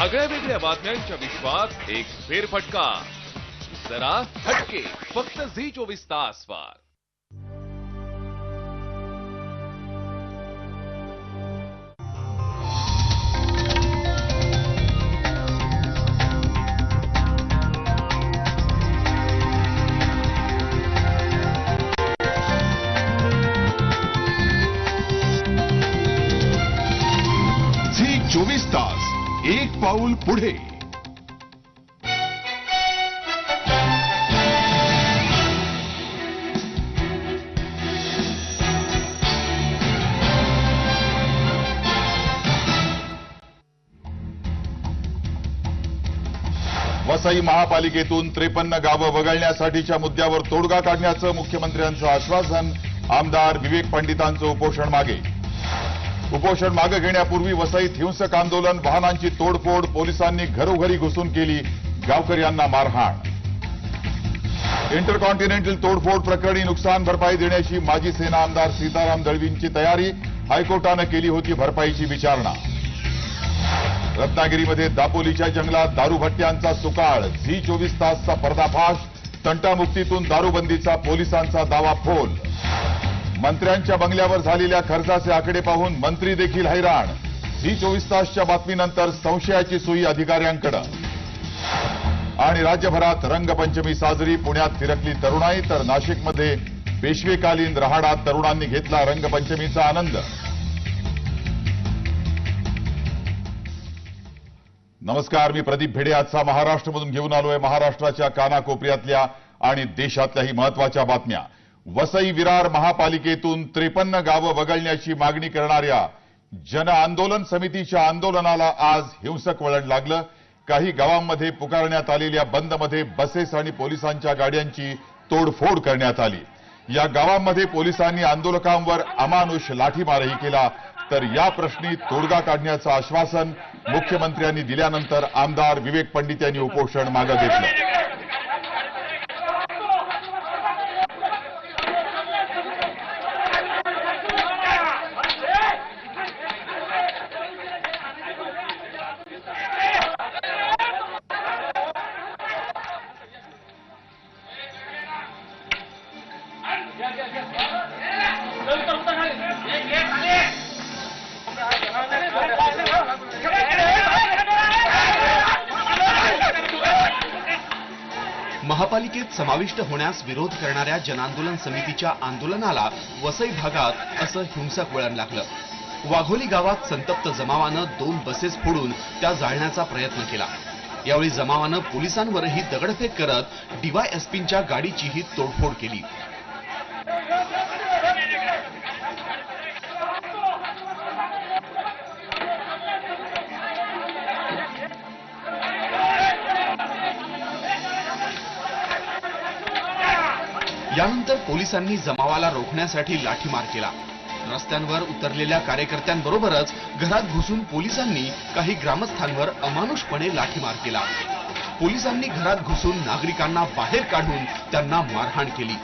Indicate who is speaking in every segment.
Speaker 1: आगळ्या वेगळ्या बातम्यांच्या विश्वात एक फेरफटका, जरा हटके, फक्त झी 24 तासवर.
Speaker 2: झी 24 तास, एक पाऊल पुढे. वसई महापालिकेतून 53 गावं वगळण्यासाठीच्या मुद्द्यावर तोडगा काढण्याचं मुख्यमंत्र्यांचं आश्वासन. आमदार विवेक पंडितांचं उपोषण मागे. उपोषण मागे घेण्यापूर्वी वसईत हिंसक आंदोलन, वाहनांची तोडफोड, पोलिसांनी घरोघरी घुसून केली, गावकऱ्यांना मारहाण. इंटरकॉन्टिनेंटल तोडफोड प्रकरणी नुकसान भरपाई देण्याची माजी सेना आमदार सीताराम दळवींची तयारी. हायकोर्टानं केली होती भरपाईची विचारणा. रत्नागिरीमध्ये दापोलीच्या जंगलात दारूभट्ट्यांचा सुकाळ. झी 24 तासचा पर्दाफाश. तंटामुक्तीतून दारूबंदीचा पोलिसांचा दावा फोल. मंत्र्यांच्या बंगल्यावर झालेल्या खर्चाचे आकडे पाहून मंत्री देखील हैराण. झी 24 तासच्या बातमीनंतर संशयाची सुई अधिकाऱ्यांकडे. आणि राज्यभरात रंगपंचमी साजरी. पुण्यात फिरकली तरुणाई, तर नाशिकमध्ये पेशवेकालीन रहाडात तरुणांनी घेतला रंगपंचमीचा आनंद. नमस्कार, मी प्रदीप भेडे. आजचा महाराष्ट्रमधून घेऊन आलोय महाराष्ट्राच्या कानाकोपऱ्यातल्या आणि देशातल्याही महत्वाच्या बातम्या. वसई विरार महापालिकेतून 53 गावं वगळण्याची मागणी करणाऱ्या जन आंदोलन समितीच्या आंदोलनाला आज हिंसक वळण लागलं. काही गावांमध्ये पुकारण्यात आलेल्या बंदमध्ये बसेस आणि पोलिसांच्या गाड्यांची तोडफोड करण्यात आली. या गावांमध्ये पोलिसांनी आंदोलकांवर अमानुष लाठीमारही केला. तर या प्रश्नी तोडगा काढण्याचं आश्वासन मुख्यमंत्र्यांनी दिल्यानंतर आमदार विवेक पंडित यांनी उपोषण मागे घेतलं.
Speaker 3: महापालिकेत समाविष्ट होण्यास विरोध करणाऱ्या जनांदोलन समितीच्या आंदोलनाला वसई भागात असं हिंसक वळण लागलं. वाघोली गावात संतप्त जमावानं 2 बसेस फोडून त्या जाळण्याचा प्रयत्न केला. यावेळी जमावानं पोलिसांवरही दगडफेक करत डीवायएसपींच्या गाडीचीही तोडफोड केली. यानंतर पोलिसांनी जमावाला रोखण्यासाठी लाठीमार केला. रस्त्यांवर उतरलेल्या कार्यकर्त्यांबरोबरच घरात घुसून पोलिसांनी काही ग्रामस्थांवर अमानुषपणे लाठीमार केला. पोलिसांनी घरात घुसून नागरिकांना बाहेर काढून त्यांना मारहाण केली.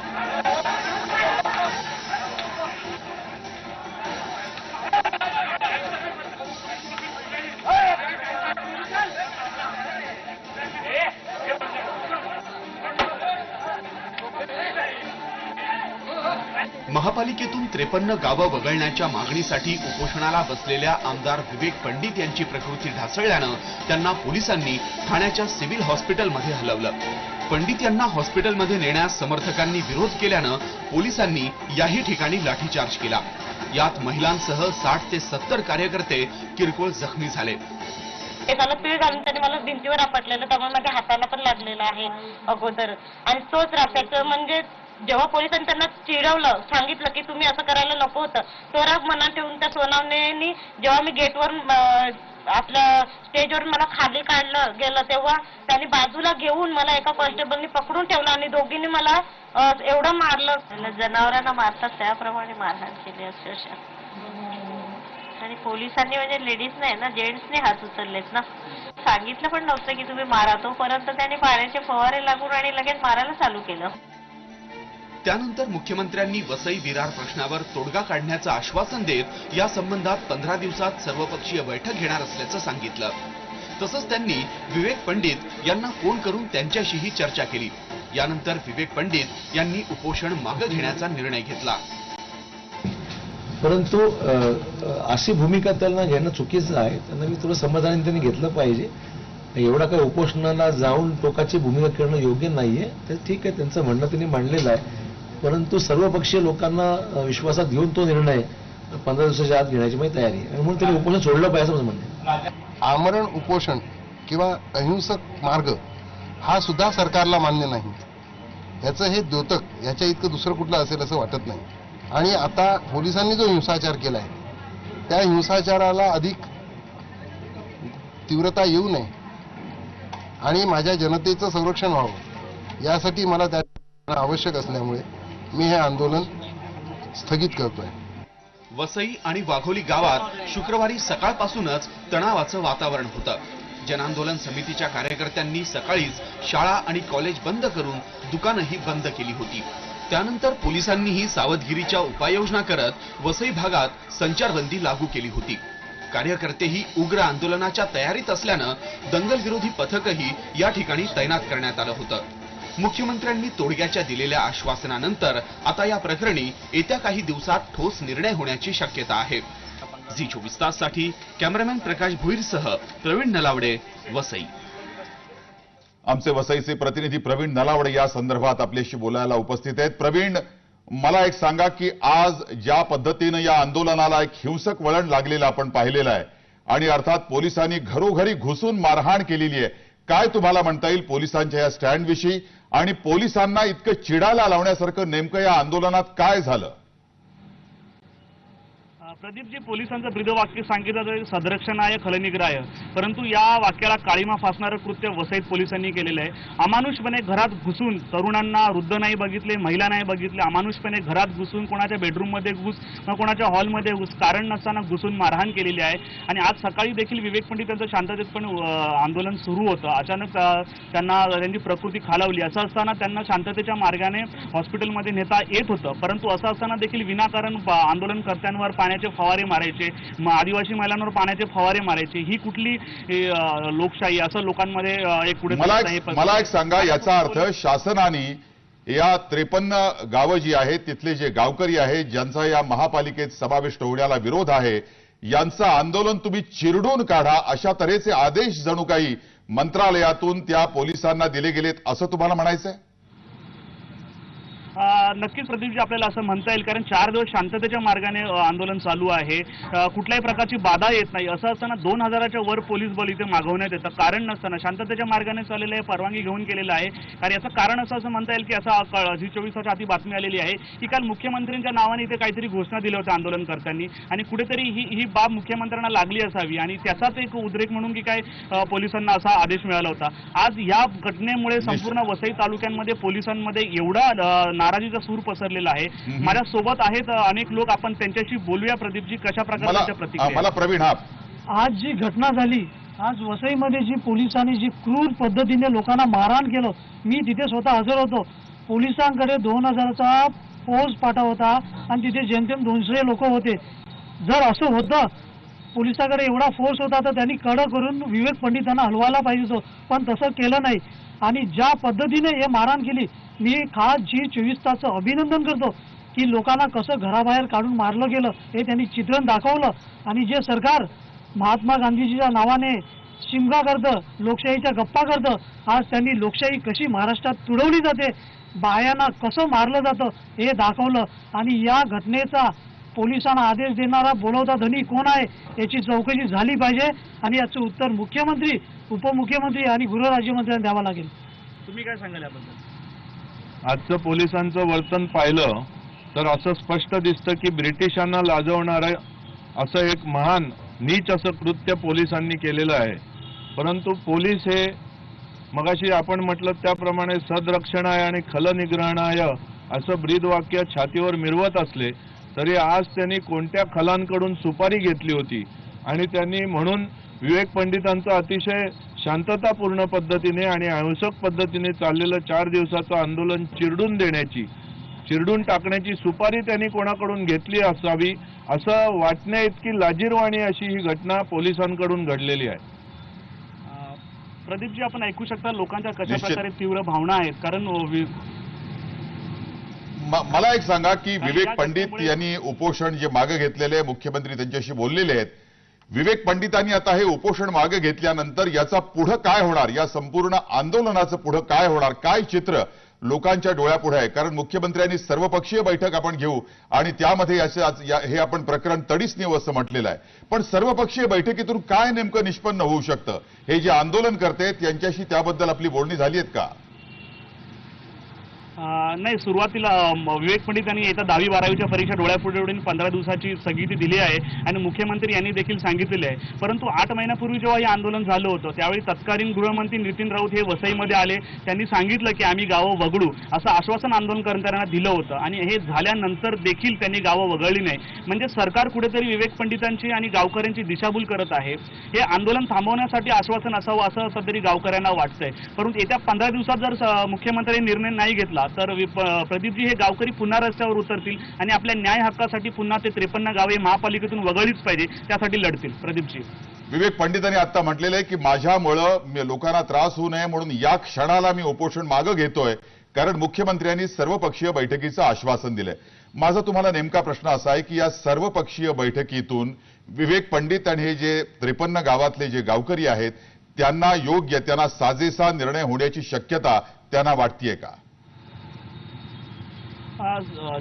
Speaker 3: महापालिकेतून 53 गावं वगळण्याच्या मागणीसाठी उपोषणाला बसलेल्या आमदार विवेक पंडित यांची प्रकृती ढासळल्यानं त्यांना पोलिसांनी ठाण्याच्या सिव्हिल हॉस्पिटलमध्ये हलवलं. पंडित यांना हॉस्पिटलमध्ये नेण्यास समर्थकांनी विरोध केल्यानं पोलिसांनी याही ठिकाणी लाठीचार्ज केला. यात महिलांसह 60 ते 70 कार्यकर्ते किरकोळ जखमी झाले.
Speaker 4: एकाला पीळ घालून त्याने मला भिंतीवर आपटलेलं, त्यामुळे माझ्या हाताला पण लागलेलं आहे अगोदर. आणि तोच रात्याचं म्हणजे जेव्हा पोलिसांनी त्यांना चिडवलं, सांगितलं की तुम्ही असं करायला नको होतं, तो राग मनात ठेवून त्या सोनावणेनी जेव्हा मी गेटवर आपल्या स्टेजवर मला खाली काढलं गेलं, तेव्हा त्यांनी बाजूला घेऊन मला एका कॉन्स्टेबलनी पकडून ठेवलं आणि दोघींनी मला एवढं मारलं. जनावरांना मारतात त्याप्रमाणे मारहाण केली अक्षरशः. आणि पोलिसांनी म्हणजे लेडीज नाही ना, जेंट्सने हात उचललेत ना. सांगितलं पण नव्हतं की तुम्ही मारा, तोपर्यंत त्यांनी पाण्याचे फवारे लागून आणि लगेच मारायला चालू केलं.
Speaker 3: त्यानंतर मुख्यमंत्र्यांनी वसई विरार प्रश्नावर तोडगा काढण्याचं आश्वासन देत या संबंधात 15 दिवसात सर्वपक्षीय बैठक घेणार असल्याचं सांगितलं. तसंच त्यांनी विवेक पंडित यांना फोन करून त्यांच्याशीही चर्चा केली। यानंतर विवेक पंडित यांनी उपोषण मागे घेण्याचा निर्णय घेतला।
Speaker 5: परंतु अशी भूमिका त्यांना घेणं चुकीचं आहे। त्यांना मी थोडं समाधानाने त्यांनी घेतलं पाहिजे। एवढा काही उपोषणाला जाऊन टोकाची भूमिका करणं योग्य नाहीये। तर ठीक आहे, त्यांचं म्हणणं त्यांनी मांडलेलं आहे, परंतु सर्वपक्षीय लोकांना विश्वासात घेऊन तो निर्णय 15 दिवसाच्या आत घेण्याची माझी तयारी आहे आणि म्हणून त्यांनी उपोषण सोडलं पाहिजे असं माझं म्हणणं आहे।
Speaker 6: आमरण उपोषण किंवा अहिंसक मार्ग हा सुद्धा सरकारला मान्य नाही। याचं हे द्योतक याच्या इतकं दुसरं कुठलं असेल असं वाटत नाही। आणि आता पोलिसांनी जो हिंसाचार केलाय त्या हिंसाचाराला अधिक तीव्रता येऊ नये आणि माझ्या जनतेचं संरक्षण व्हावं यासाठी मला त्या आवश्यक असल्यामुळे मी हे आंदोलन स्थगित करतोय।
Speaker 3: वसई आणि वाघोली गावात शुक्रवारी सकाळपासूनच तणावाचं वातावरण होतं। जनआंदोलन समितीच्या कार्यकर्त्यांनी सकाळीच शाळा आणि कॉलेज बंद करून दुकानंही बंद केली होती। त्यानंतर पोलिसांनीही सावधगिरीच्या उपाययोजना करत वसई भागात संचारबंदी लागू केली होती। कार्यकर्तेही उग्र आंदोलनाच्या तयारीत असल्यानं दंगलविरोधी पथकही या ठिकाणी तैनात करण्यात आलं होतं। मुख्यमंत्र्यांनी तोडग्याच्या दिलेल्या आश्वासनानंतर आता या प्रकरणी येत्या काही दिवसात ठोस निर्णय होण्याची शक्यता आहे। झी24 ताससाठी कॅमेरामॅन प्रकाश भुईरसह प्रवीण नलावडे, वसई।
Speaker 2: आमचे वसईचे प्रतिनिधी प्रवीण नलावडे या संदर्भात आपल्याशी बोलायला उपस्थित आहेत। प्रवीण, मला एक सांगा की आज ज्या पद्धतीनं या आंदोलनाला एक हिंसक वळण लागलेलं आपण पाहिलेलं आहे आणि अर्थात पोलिसांनी घरोघरी घुसून मारहाण केलेली आहे, काय तुम्हाला म्हणता येईल पोलिसांच्या या स्टँडविषयी आणि पोलिसांना इतकं चिडायला लावण्यासारखं नेमकं या आंदोलनात काय झालं?
Speaker 7: प्रदीपजी, पोलिसांचं ब्रीदवाक्य सांगितलं तर सदरक्षणाय खलनिग्राय, परंतु या वाक्याला काळीमा फासणारं कृत्य वसईत पोलिसांनी केलेलं आहे। अमानुषपणे घरात घुसून तरुणांना, वृद्ध नाही बघितले, महिला नाही बघितले, अमानुषपणे घरात घुसून कोणाच्या बेडरूममध्ये घुस, कोणाच्या हॉलमध्ये घुस, कारण नसताना घुसून मारहाण केलेली आहे। आणि आज सकाळी देखील विवेक पंडित यांचं शांततेत पण आंदोलन सुरू होतं। अचानक त्यांची प्रकृती खालावली। असं असताना त्यांना शांततेच्या मार्गाने हॉस्पिटलमध्ये नेता येत होतं, परंतु असं असताना देखील विनाकारण आंदोलनकर्त्यांवर पाण्याचे फवारे मारायचे, आदिवासी महिलांवर पाण्याचे फवारे मारायचे, ही कुठली लोकशाही असं लोकांमध्ये एक पुढे
Speaker 2: मला एक सांगा, याचा अर्थ शासनाने या 53 गावं जी आहेत तिथले जे गावकरी आहेत ज्यांचा या महापालिकेत समावेश होण्याला विरोध आहे, यांचं आंदोलन तुम्ही चिरडून काढा अशा तऱ्हेचे आदेश जणू काही मंत्रालयातून त्या पोलिसांना दिले गेलेत असं तुम्हाला म्हणायचंय?
Speaker 7: नक्कीच प्रदीपजी, आपल्याला असं म्हणता येईल, कारण 4 दिवस शांततेच्या मार्गाने आंदोलन चालू आहे। कुठल्याही प्रकारची बाधा येत नाही। असं असताना 2000च्या वर पोलीस बल इथे मागवण्यात येतं, कारण नसताना शांततेच्या मार्गाने चाललेलं आहे, परवानगी घेऊन केलेलं आहे। कारण याचं कारण असं म्हणता येईल की असं झी24 तासाच्या आधी बातमी आलेली आहे की काल मुख्यमंत्र्यांच्या नावाने इथे काहीतरी घोषणा दिल्या होत्या आंदोलनकर्त्यांनी आणि कुठेतरी ही बाब मुख्यमंत्र्यांना लागली असावी आणि त्याचाच एक उद्रेक म्हणून की काय पोलिसांना असा आदेश मिळाला होता। आज या घटनेमुळे संपूर्ण वसई तालुक्यांमध्ये पोलिसांमध्ये एवढा नाराजीचा सूर पसरलेला आहे। माझ्या सोबत आहेत अनेक लोक, आपण त्यांच्याशी बोलूया। प्रदीपजी, कशा प्रकारच्या प्रतिक्रिया?
Speaker 2: मला प्रवीण,
Speaker 8: आज जी घटना झाली, आज वसईमध्ये जी पोलिसांनी जी क्रूर पद्धतीने लोकांना मारहाण केलं, मी तिथे स्वतः हजर होतो। पोलिसांकडे 2000चा फौज पाठा होता आणि तिथे जेमतेम 200 लोक होते। जर असं होतं, पोलिसांकडे एवढा फोर्स होता तर त्यांनी कडक करून विवेक पंडितांना हलवायला पाहिजे होतं, पण तसं केलं नाही। आणि ज्या पद्धतीने हे मारहाण केली, मी खास झी24 तासचं अभिनंदन करतो की लोकांना कसं घराबाहेर काढून मारलं गेलं हे त्यांनी चित्रण दाखवलं। आणि जे सरकार महात्मा गांधीजीच्या नावाने शिमगा करतं, लोकशाहीच्या गप्पा करतं, आज त्यांनी लोकशाही कशी महाराष्ट्रात तुडवली जाते, बायांना कसं मारलं जातं हे दाखवलं। आणि या घटनेचा पोलिसांना आदेश देणारा बोलवता धनी कोण आहे याची चौकशी झाली पाहिजे आणि याचं उत्तर मुख्यमंत्री, उपमुख्यमंत्री आणि गृहराज्यमंत्र्यांना द्यावं लागेल।
Speaker 7: तुम्ही काय सांगाल याबद्दल?
Speaker 9: आजचं पोलिसांचं वर्तन पाहिलं तर असं स्पष्ट दिसतं की ब्रिटिशांना लाजवणारं असं एक महान नीच असं कृत्य पोलिसांनी केलेलं आहे। परंतु पोलीस हे मगाशी आपण म्हटलं त्याप्रमाणे सदरक्षणाय आणि खलनिग्रहणाय असं ब्रीदवाक्य छातीवर मिरवत असले तरी आज त्यांनी कोणत्या खलांकडून सुपारी घेतली होती आणि त्यांनी म्हणून विवेक पंडितांचं अतिशय शांततापूर्ण पद्धतीने आणि अहिंसक पद्धतीने चाललेलं 4 दिवसाचं आंदोलन चिरडून टाकण्याची सुपारी त्यांनी कोणाकडून घेतली असावी असं वाटण्या इतकी लाजिरवाणी अशी ही घटना पोलिसांकडून घडलेली आहे।
Speaker 7: प्रदीपजी, आपण ऐकू शकता लोकांच्या कशा
Speaker 2: निश्चित.
Speaker 7: प्रकारे तीव्र भावना आहेत. कारण
Speaker 2: मला एक सांगा की
Speaker 7: आणि
Speaker 2: विवेक
Speaker 7: या
Speaker 2: पंडित
Speaker 7: घटनेमुळे-
Speaker 2: यांनी उपोषण जे मागे घेतलेले, मुख्यमंत्री त्यांच्याशी बोललेले आहेत. विवेक पंडितांनी आता हे उपोषण मागे घेतल्यानंतर याचा पुढं काय होणार, या संपूर्ण आंदोलनाचं पुढं काय होणार, काय चित्र लोकांच्या डोळ्यापुढे आहे? कारण मुख्यमंत्र्यांनी सर्वपक्षीय बैठक आपण घेऊ आणि त्यामध्ये हे आपण प्रकरण तडीस नेऊ असं म्हटलेलं आहे. पण सर्वपक्षीय बैठकीतून काय नेमकं निष्पन्न होऊ शकतं, हे जे आंदोलन करतायत यांच्याशी त्याबद्दल आपली बोलणी झाली आहेत का?
Speaker 7: नाही, सुरुवातीला विवेक पंडित यांनी येत्या 10वी 12वीच्या परीक्षा डोळ्यापुढे 15 दिवसाची स्थगिती दिली आहे आणि मुख्यमंत्री यांनी देखील सांगितलेले आहे. परंतु 8 महिन्यापूर्वी जेव्हा हे आंदोलन झालं होतं त्यावेळी तत्कालीन गृहमंत्री नितीन राऊत हे वसईमध्ये आले. त्यांनी सांगितलं की आम्ही गावं वगळू असं आश्वासन आंदोलनकर्त्यांना दिलं होतं आणि हे झाल्यानंतर देखील त्यांनी गावं वगळली नाही. म्हणजे सरकार कुठेतरी विवेक पंडितांची आणि गावकऱ्यांची दिशाभूल करत आहे. हे आंदोलन थांबवण्यासाठी आश्वासन असावं असं तरी गावकऱ्यांना वाटतंय. परंतु येत्या 15 दिवसात जर मुख्यमंत्र्यांनी निर्णय नाही घेतला तर प्रदीपजी हे गावकरी पुन्हा रस्त्यावर उतरतील आणि आपल्या न्याय हक्कासाठी पुन्हा ते 53 गावे महापालिकेतून वगळलीच पाहिजे त्यासाठी लढतील. प्रदीपजी,
Speaker 2: विवेक पंडितांनी आता म्हटलेलं आहे की माझ्यामुळं लोकांना त्रास होऊ नये म्हणून या क्षणाला मी उपोषण मागं घेतोय, कारण मुख्यमंत्र्यांनी सर्वपक्षीय बैठकीचं आश्वासन दिलंय. माझा तुम्हाला नेमका प्रश्न असा आहे की या सर्वपक्षीय बैठकीतून विवेक पंडित आणि हे जे 53 गावातले जे गावकरी आहेत त्यांना योग्य, त्यांना साजेसा निर्णय होण्याची शक्यता त्यांना वाटतेय का?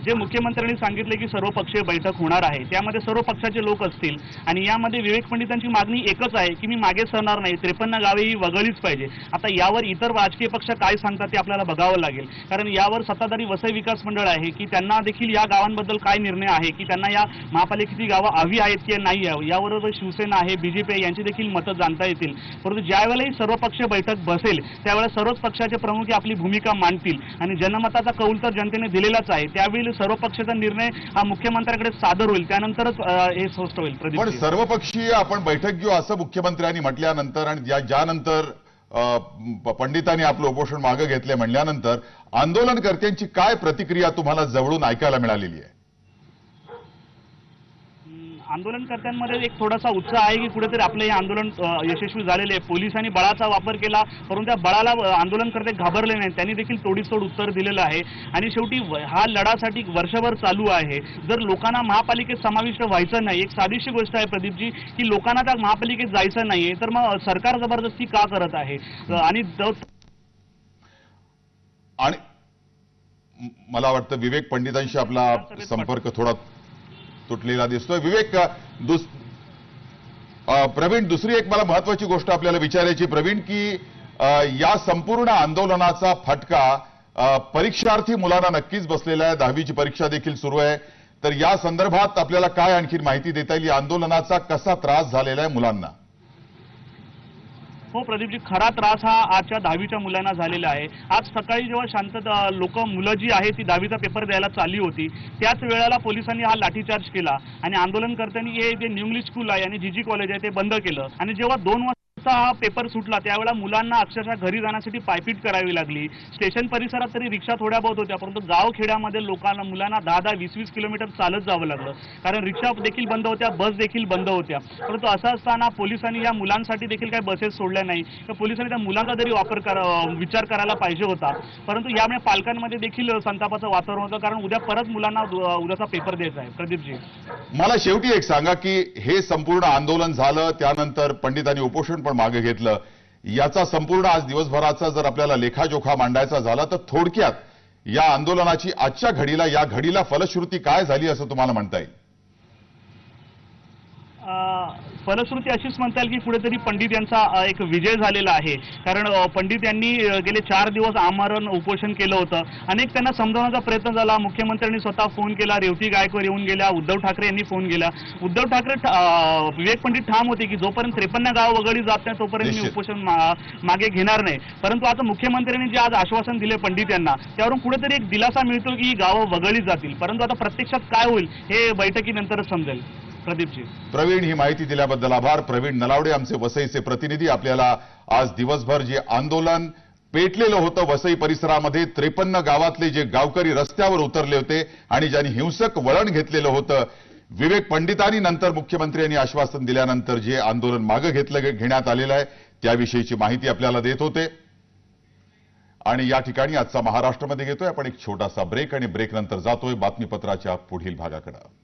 Speaker 7: जे मुख्यमंत्र्यांनी सांगितले की सर्वपक्षीय बैठक होणार आहे त्यामध्ये सर्व पक्षाचे लोक असतील आणि यामध्ये विवेक पंडितांची मागणी एकच आहे की मी मागे सरणार नाही, 53 गावे ही वगळलीच पाहिजे. आता यावर इतर राजकीय पक्ष काय सांगतात ते आपल्याला बघावं लागेल, कारण यावर सत्ताधारी वसई विकास मंडळ आहे की त्यांना देखील या गावांबद्दल काय निर्णय आहे की त्यांना या महापालिकेची गावं हवी आहेत की नाही यावं. यावर शिवसेना आहे, बीजेपी यांची देखील मतं जाणता येतील. परंतु ज्यावेळेला सर्वपक्षीय बैठक बसेल त्यावेळेला सर्वच पक्षाचे प्रमुख आपली भूमिका मांडतील आणि जनमताचा कौल तर जनतेने दिलेलाच आहे. त्यावेळी सर्व पक्षाचा निर्णय हा मुख्यमंत्र्यांकडे सादर होईल, त्यानंतरच हे स्पष्ट होईल.
Speaker 2: पण सर्वपक्षीय आपण बैठक घेऊ असं मुख्यमंत्र्यांनी म्हटल्यानंतर आणि ज्यानंतर पंडितांनी आपलं उपोषण मागे घेतले म्हणल्यानंतर आंदोलनकर्त्यांची काय प्रतिक्रिया तुम्हाला जवळून ऐकायला मिळालेली आहे?
Speaker 7: आंदोलनकर्त्यांमध्ये एक थोडासा उत्साह आहे की कुठेतरी आपलं हे आंदोलन यशस्वी झालेले आहे. पोलिसांनी बळाचा वापर केला परंतु त्या बळाला आंदोलनकर्ते घाबरले नाहीत, त्यांनी देखील तोडीसतोड उत्तर दिलेलं आहे आणि शेवटी हा लढासाठी वर्षभर चालू आहे. जर लोकांना महापालिकेत समाविष्ट व्हायचं नाही, एक साधीशी गोष्ट आहे प्रदीपजी की लोकांना त्या महापालिकेत जायचं नाहीये, तर मग सरकार जबरदस्ती का करत आहे?
Speaker 2: आणि मला वाटतं विवेक पंडितांशी आपला संपर्क थोडा तुटलेला दिसतोय. विवेक, प्रवीण, दुसरी एक मला महत्वाची गोष्ट आपल्याला विचारायची प्रवीण की या संपूर्ण आंदोलनाचा फटका परीक्षार्थी मुलांना नक्कीच बसलेला आहे. 10वीची परीक्षा देखील सुरू आहे, तर या संदर्भात आपल्याला काय आणखी माहिती देता येईल? या आंदोलनाचा कसा त्रास झालेला आहे मुलांना?
Speaker 7: हो प्रदीपजी, खरा त्रास हा आजच्या 10वीच्या मुलांना झालेला आहे. आज सकाळी जेव्हा मुलं जी आहे ती 10वीचा पेपर द्यायला चालली होती त्याच वेळेला पोलिसांनी हा लाठीचार्ज केला आणि आंदोलनकर्त्यांनी हे जे न्यू इंग्लिश स्कूल आहे आणि जीजी कॉलेज आहे ते बंद केलं आणि जेव्हा 2 वाजता हा पेपर सुटला त्यावेळेला मुलांना अक्षरशः घरी जाण्यासाठी पायपीट करावी लागली. स्टेशन परिसरात तरी रिक्षा थोड्या बहुत होत्या, परंतु गाव खेड्यामध्ये मुलांना 10-10, 20-20 किलोमीटर चालत जावं लागलं, कारण रिक्षा देखील बंद होत्या, बस देखील बंद होत्या. परंतु असं असताना पोलिसांनी या मुलांसाठी देखील काही बसेस सोडल्या नाही, तर पोलिसांनी त्या मुलांचा तरी विचार करायला पाहिजे होता. परंतु यामुळे पालकांमध्ये देखील संतापाचं वातावरण होतं, कारण उद्या परत मुलांना उद्याचा पेपर द्यायचा आहे. प्रदीपजी,
Speaker 2: मला शेवटी एक सांगा की हे संपूर्ण आंदोलन झालं त्यानंतर पंडितांनी उपोषण पण मागे घेतलं, याचा संपूर्ण आज दिवसभराचा जर आपल्याला लेखाजोखा मांडायचा झाला तर थोडक्यात या आंदोलनाची आजच्या घडीला, या घडीला फलश्रुती काय झाली असं तुम्हाला म्हणता येईल?
Speaker 7: फलश्रुती अशीच म्हणता येईल की कुठेतरी पंडित यांचा एक विजय झालेला आहे, कारण पंडित यांनी गेले 4 दिवस आमरण उपोषण केलं होतं. अनेक त्यांना समजावण्याचा प्रयत्न झाला, मुख्यमंत्र्यांनी स्वतः फोन केला, रेवती गायकवाड येऊन गेल्या, उद्धव ठाकरे यांनी फोन केला. उद्धव ठाकरे विवेक पंडित ठाम होते की जोपर्यंत 53 गाव वगळली जात नाही तोपर्यंत मी उपोषण मागे घेणार नाही. परंतु आता मुख्यमंत्र्यांनी जे आज आश्वासन दिले पंडित यांना त्यावरून कुठेतरी एक दिलासा मिळतो की ही गावं वगळली जातील. परंतु आता प्रत्यक्षात काय होईल हे बैठकीनंतरच समजेल. प्रदीपजी,
Speaker 2: प्रवीण, ही माहिती दिल्याबद्दल आभार. प्रवीण नलावडे आमचे वसईचे प्रतिनिधी आपल्याला आज दिवसभर जे आंदोलन पेटलेलं होतं वसई परिसरामध्ये, 53 गावातले जे गावकरी रस्त्यावर उतरले होते आणि ज्यांनी हिंसक वळण घेतलेलं होतं, विवेक पंडितांनी नंतर मुख्यमंत्र्यांनी आश्वासन दिल्यानंतर जे आंदोलन मागे घेण्यात आलेलं आहे त्याविषयीची माहिती आपल्याला देत होते. आणि या ठिकाणी आजचा महाराष्ट्रामध्ये घेतोय आपण एक छोटासा ब्रेक आणि ब्रेक नंतर जातोय बातमीपत्राच्या पुढील भागाकडे.